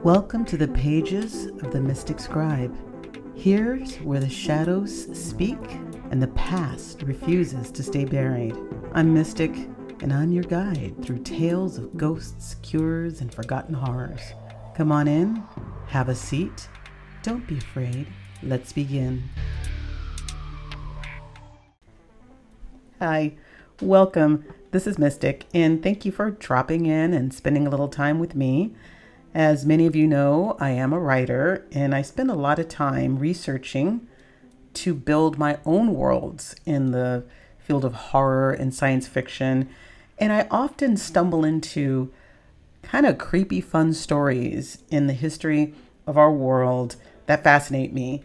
Welcome to the pages of the Mystic Scribe. Here's where the shadows speak and the past refuses to stay buried. I'm Mystic, and I'm your guide through tales of ghosts, cures, and forgotten horrors. Come on in, have a seat, don't be afraid, let's begin. Hi, welcome. This is Mystic, and thank you for dropping in and spending a little time with me. As many of you know, I am a writer, and I spend a lot of time researching to build my own worlds in the field of horror and science fiction. And I often stumble into kind of creepy, fun stories in the history of our world that fascinate me.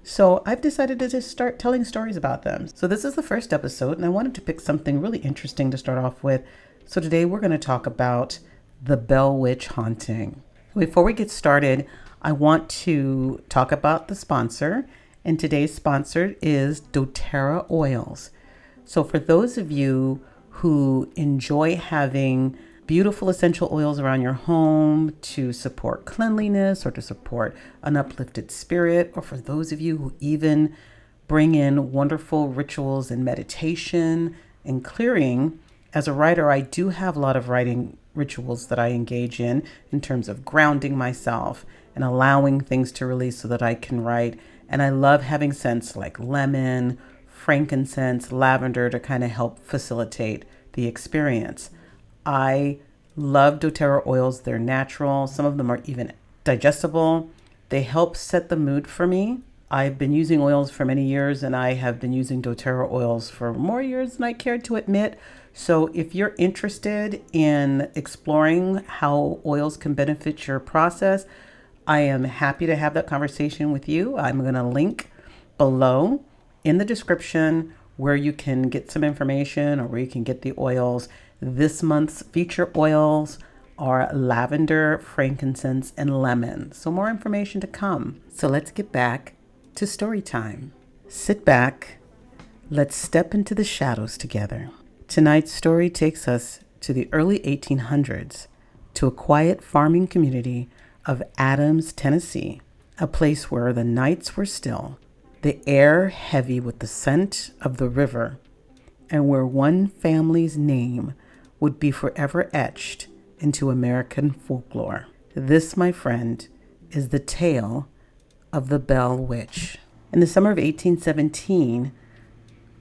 So I've decided to just start telling stories about them. So this is the first episode, and I wanted to pick something really interesting to start off with. So today we're going to talk about the Bell Witch haunting. Before we get started, I want to talk about the sponsor, and today's sponsor is dōTERRA oils. So for those of you who enjoy having beautiful essential oils around your home to support cleanliness or to support an uplifted spirit, or for those of you who even bring in wonderful rituals and meditation and clearing, as a writer, I do have a lot of writing rituals that I engage in terms of grounding myself and allowing things to release so that I can write. And I love having scents like lemon, frankincense, lavender to kind of help facilitate the experience. I love dōTERRA oils. They're natural. Some of them are even digestible. They help set the mood for me. I've been using oils for many years, and I have been using dōTERRA oils for more years than I care to admit. So if you're interested in exploring how oils can benefit your process, I am happy to have that conversation with you. I'm going to link below in the description where you can get some information or where you can get the oils. This month's feature oils are lavender, frankincense, and lemon. So more information to come. So let's get back to story time. Sit back. Let's step into the shadows together. Tonight's story takes us to the early 1800s, to a quiet farming community of Adams, Tennessee, a place where the nights were still, the air heavy with the scent of the river, and where one family's name would be forever etched into American folklore. This, my friend, is the tale of the Bell Witch. In the summer of 1817,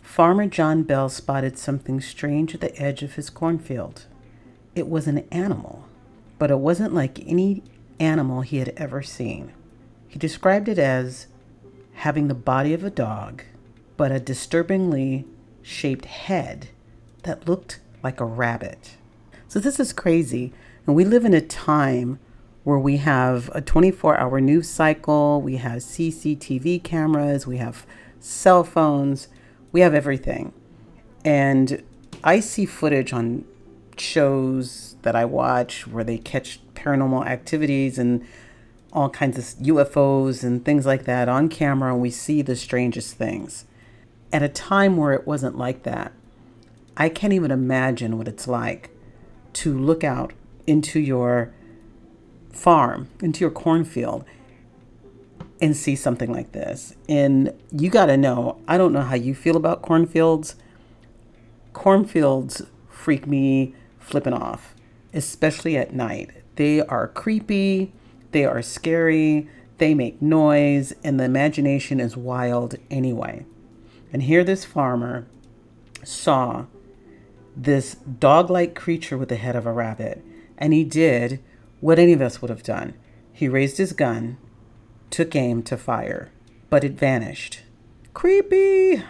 Farmer John Bell spotted something strange at the edge of his cornfield. It was an animal, but it wasn't like any animal he had ever seen. He described it as having the body of a dog, but a disturbingly shaped head that looked like a rabbit. So this is crazy. And we live in a time where we have a 24-hour news cycle, we have CCTV cameras, we have cell phones, we have everything. And I see footage on shows that I watch where they catch paranormal activities and all kinds of UFOs and things like that on camera, and we see the strangest things. At a time where it wasn't like that, I can't even imagine what it's like to look out into your farm, into your cornfield, and see something like this. And you got to know, I don't know how you feel about cornfields. Cornfields freak me flipping off, especially at night. They are creepy, they are scary, they make noise, and the imagination is wild anyway. And here this farmer saw this dog-like creature with the head of a rabbit, and he did what any of us would have done. He raised his gun, took aim to fire, but it vanished. Creepy!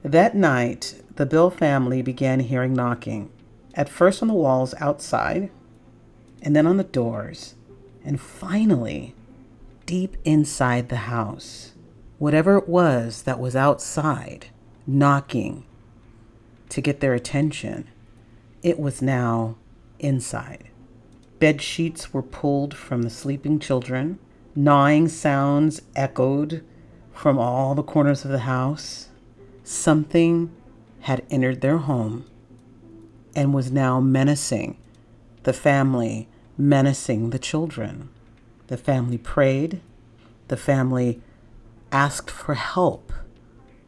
That night, the Bill family began hearing knocking, at first on the walls outside, and then on the doors, and finally, deep inside the house. Whatever it was that was outside, knocking to get their attention, it was now inside. Bed sheets were pulled from the sleeping children. Gnawing sounds echoed from all the corners of the house. Something had entered their home and was now menacing the family menacing the children. The family prayed. The family asked for help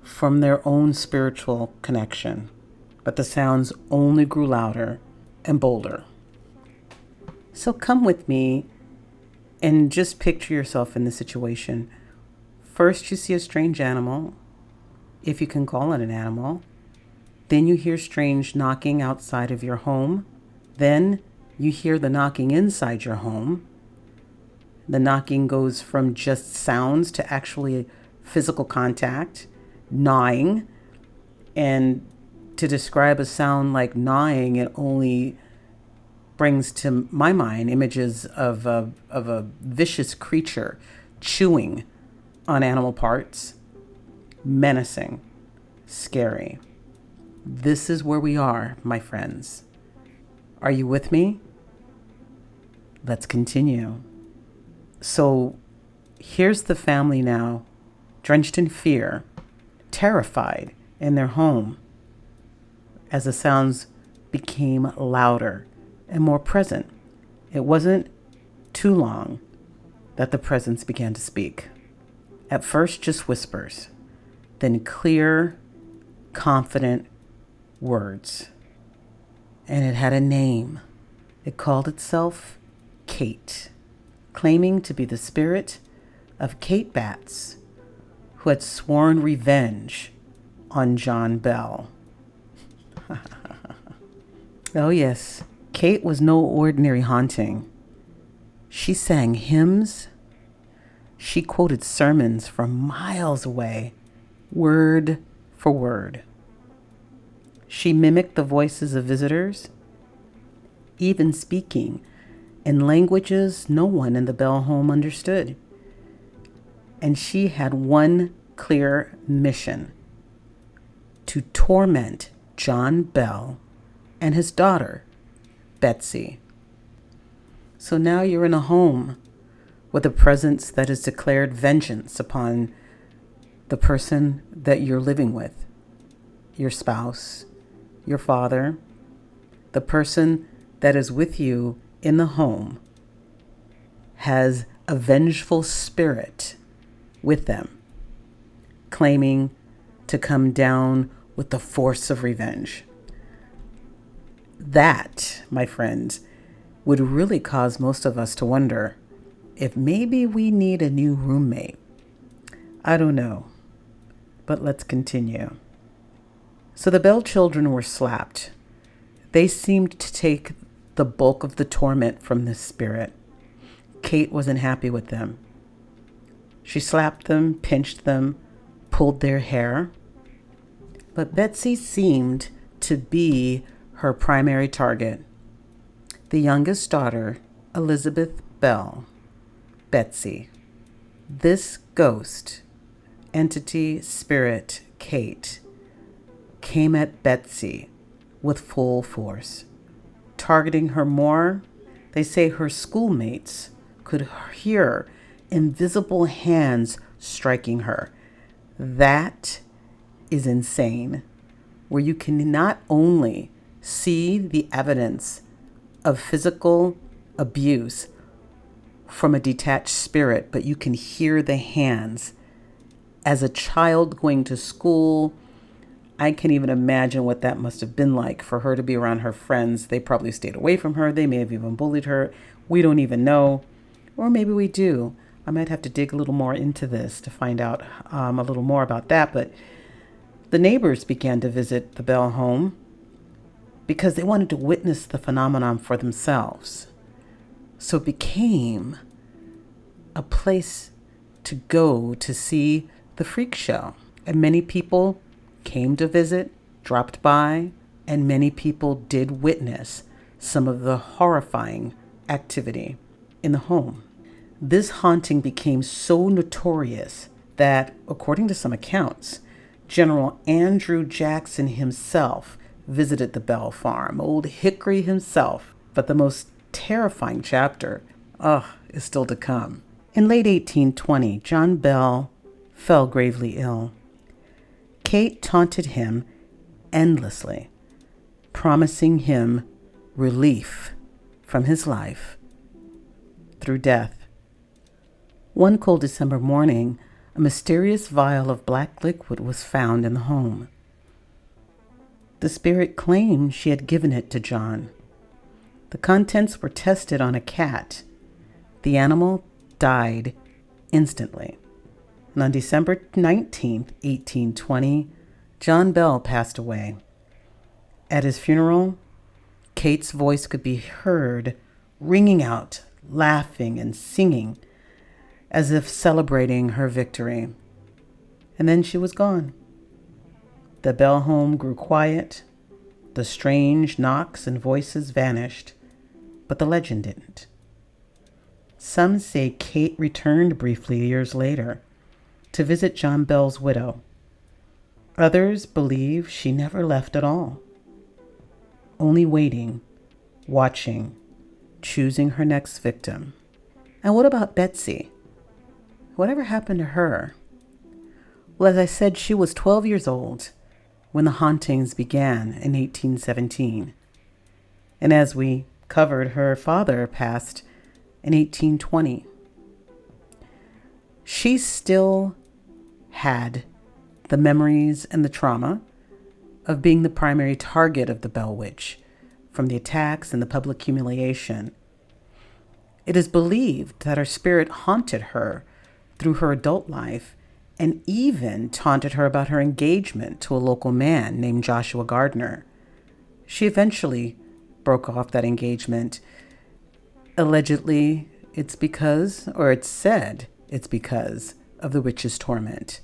from their own spiritual connection. But the sounds only grew louder and bolder. So come with me and just picture yourself in this situation. First, you see a strange animal, if you can call it an animal. Then you hear strange knocking outside of your home. Then you hear the knocking inside your home. The knocking goes from just sounds to actually physical contact, gnawing. And to describe a sound like gnawing, it only brings to my mind images of a vicious creature chewing on animal parts. Menacing, scary. This is where we are, my friends. Are you with me? Let's continue. So here's the family now, drenched in fear, terrified in their home, as the sounds became louder and more present. It wasn't too long that the presence began to speak. At first, just whispers, then clear, confident words. And it had a name. It called itself Kate, claiming to be the spirit of Kate Batts, who had sworn revenge on John Bell. Oh yes, Kate was no ordinary haunting. She sang hymns. She quoted sermons from miles away, word for word. She mimicked the voices of visitors, even speaking in languages no one in the Bell home understood. And she had one clear mission: to torment John Bell and his daughter, Betsy. So now you're in a home with a presence that has declared vengeance upon the person that you're living with, your spouse, your father. The person that is with you in the home has a vengeful spirit with them, claiming to come down with the force of revenge. That, my friends, would really cause most of us to wonder if maybe we need a new roommate. I don't know, but let's continue. So the Bell children were slapped. They seemed to take the bulk of the torment from this spirit. Kate wasn't happy with them. She slapped them, pinched them, pulled their hair. But Betsy seemed to be her primary target. The youngest daughter, Elizabeth Bell, Betsy. This ghost, entity, spirit, Kate, came at Betsy with full force, targeting her more. They say her schoolmates could hear invisible hands striking her. That is insane, where you can not only see the evidence of physical abuse from a detached spirit, but you can hear the hands. As a child going to school, I can't even imagine what that must have been like for her to be around her friends. They probably stayed away from her. They may have even bullied her. We don't even know. Or maybe we do. I might have to dig a little more into this to find out a little more about that. But the neighbors began to visit the Bell home because they wanted to witness the phenomenon for themselves. So it became a place to go to see the freak show. And many people came to visit, dropped by, and many people did witness some of the horrifying activity in the home. This haunting became so notorious that, according to some accounts, General Andrew Jackson himself visited the Bell farm, old Hickory himself. But the most terrifying chapter, is still to come. In late 1820, John Bell fell gravely ill. Kate taunted him endlessly, promising him relief from his life through death. One cold December morning, a mysterious vial of black liquid was found in the home. The spirit claimed she had given it to John. The contents were tested on a cat. The animal died instantly. And on December 19th, 1820, John Bell passed away. At his funeral, Kate's voice could be heard ringing out, laughing and singing, as if celebrating her victory. And then she was gone. The Bell home grew quiet. The strange knocks and voices vanished, but the legend didn't. Some say Kate returned briefly years later to visit John Bell's widow. Others believe she never left at all, only waiting, watching, choosing her next victim. And what about Betsy? Whatever happened to her? Well, as I said, she was 12 years old when the hauntings began in 1817. And as we covered, her father passed in 1820. She still had the memories and the trauma of being the primary target of the Bell Witch, from the attacks and the public humiliation. It is believed that her spirit haunted her through her adult life and even taunted her about her engagement to a local man named Joshua Gardner. She eventually broke off that engagement. Allegedly, it's said it's because of the witch's torment.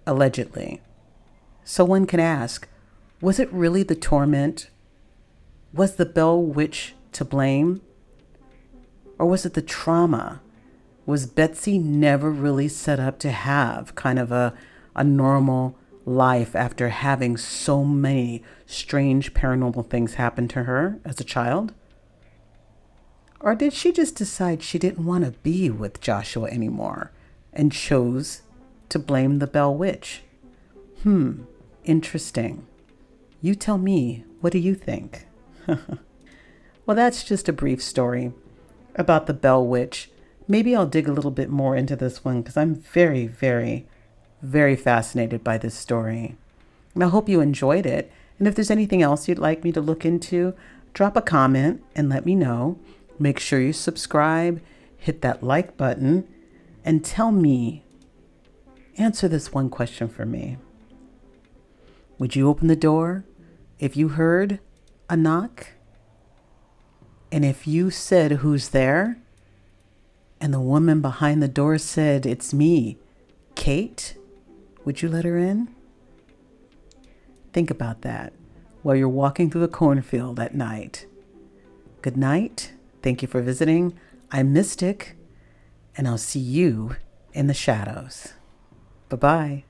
Allegedly. So one can ask, was it really the torment? Was the Bell Witch to blame? Or was it the trauma? Was Betsy never really set up to have kind of a normal life after having so many strange paranormal things happen to her as a child? Or did she just decide she didn't want to be with Joshua anymore and chose to blame the Bell Witch? Interesting. You tell me, what do you think? Well, that's just a brief story about the Bell Witch. Maybe I'll dig a little bit more into this one because I'm very, very, very fascinated by this story. And I hope you enjoyed it. And if there's anything else you'd like me to look into, drop a comment and let me know. Make sure you subscribe, hit that like button, and tell me, answer this one question for me. Would you open the door if you heard a knock? And if you said, "Who's there?" and the woman behind the door said, "It's me, Kate," would you let her in? Think about that while you're walking through the cornfield at night. Good night. Thank you for visiting. I'm Mystic, and I'll see you in the shadows. Bye-bye.